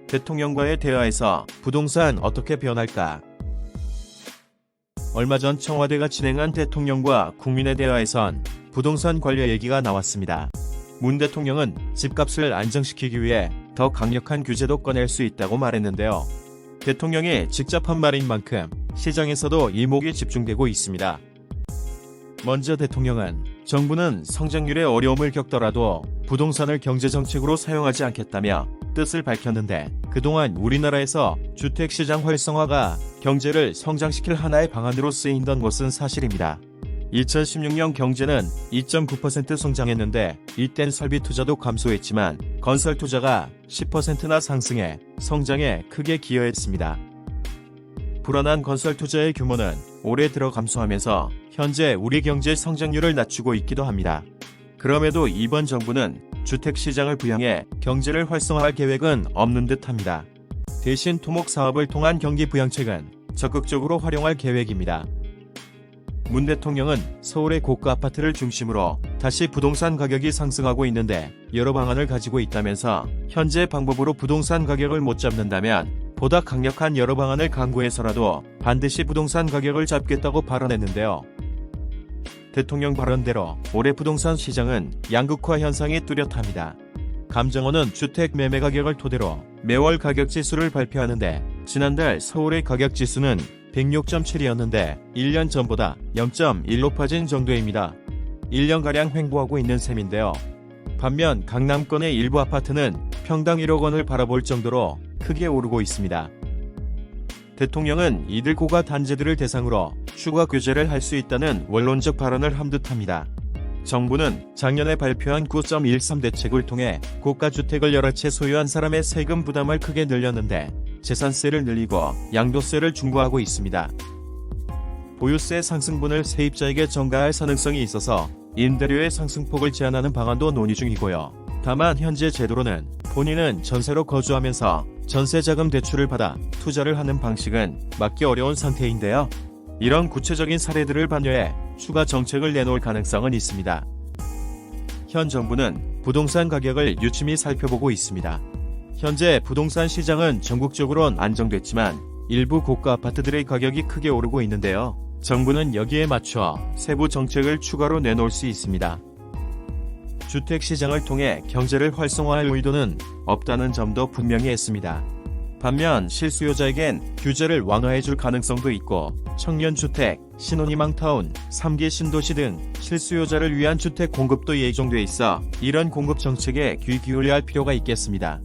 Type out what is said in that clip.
대통령과의 대화에서 부동산 어떻게 변할까? 얼마 전 청와대가 진행한 대통령과 국민의 대화에선 부동산 관련 얘기가 나왔습니다. 문 대통령은 집값을 안정시키기 위해 더 강력한 규제도 꺼낼 수 있다고 말했는데요. 대통령이 직접 한 말인 만큼 시장에서도 이목이 집중되고 있습니다. 먼저 대통령은 정부는 성장률에 어려움을 겪더라도 부동산을 경제정책으로 사용하지 않겠다며 뜻을 밝혔는데, 그동안 우리나라에서 주택시장 활성화가 경제를 성장시킬 하나의 방안으로 쓰인던 것은 사실입니다. 2016년 경제는 2.9% 성장했는데 이땐 설비 투자도 감소했지만 건설 투자가 10%나 상승해 성장에 크게 기여했습니다. 불안한 건설 투자의 규모는 올해 들어 감소하면서 현재 우리 경제 성장률을 낮추고 있기도 합니다. 그럼에도 이번 정부는 주택시장을 부양해 경제를 활성화할 계획은 없는 듯합니다. 대신 토목 사업을 통한 경기 부양책은 적극적으로 활용할 계획입니다. 문 대통령은 서울의 고가 아파트를 중심으로 다시 부동산 가격이 상승하고 있는데 여러 방안을 가지고 있다면서 현재 방법으로 부동산 가격을 못 잡는다면 보다 강력한 여러 방안을 강구해서라도 반드시 부동산 가격을 잡겠다고 발언했는데요. 대통령 발언대로 올해 부동산 시장은 양극화 현상이 뚜렷합니다. 감정원은 주택 매매 가격을 토대로 매월 가격 지수를 발표하는데, 지난달 서울의 가격 지수는 106.7이었는데 1년 전보다 0.1 높아진 정도입니다. 1년가량 횡보하고 있는 셈인데요. 반면 강남권의 일부 아파트는 평당 1억 원을 바라볼 정도로 크게 오르고 있습니다. 대통령은 이들 고가 단지들을 대상으로 추가 규제를 할 수 있다는 원론적 발언을 한 듯합니다. 정부는 작년에 발표한 9.13 대책을 통해 고가 주택을 여러 채 소유한 사람의 세금 부담을 크게 늘렸는데, 재산세를 늘리고 양도세를 중과하고 있습니다. 보유세 상승분을 세입자에게 전가할 가능성이 있어서 임대료의 상승폭을 제한하는 방안도 논의 중이고요. 다만 현재 제도로는 본인은 전세로 거주하면서 전세자금 대출을 받아 투자를 하는 방식은 막기 어려운 상태인데요. 이런 구체적인 사례들을 반영해 추가 정책을 내놓을 가능성은 있습니다. 현 정부는 부동산 가격을 유심히 살펴보고 있습니다. 현재 부동산 시장은 전국적으로는 안정됐지만 일부 고가 아파트들의 가격이 크게 오르고 있는데요. 정부는 여기에 맞춰 세부 정책을 추가로 내놓을 수 있습니다. 주택시장을 통해 경제를 활성화할 의도는 없다는 점도 분명히 했습니다. 반면 실수요자에겐 규제를 완화해줄 가능성도 있고, 청년주택, 신혼희망타운, 3기 신도시 등 실수요자를 위한 주택 공급도 예정돼 있어 이런 공급 정책에 귀 기울여야 할 필요가 있겠습니다.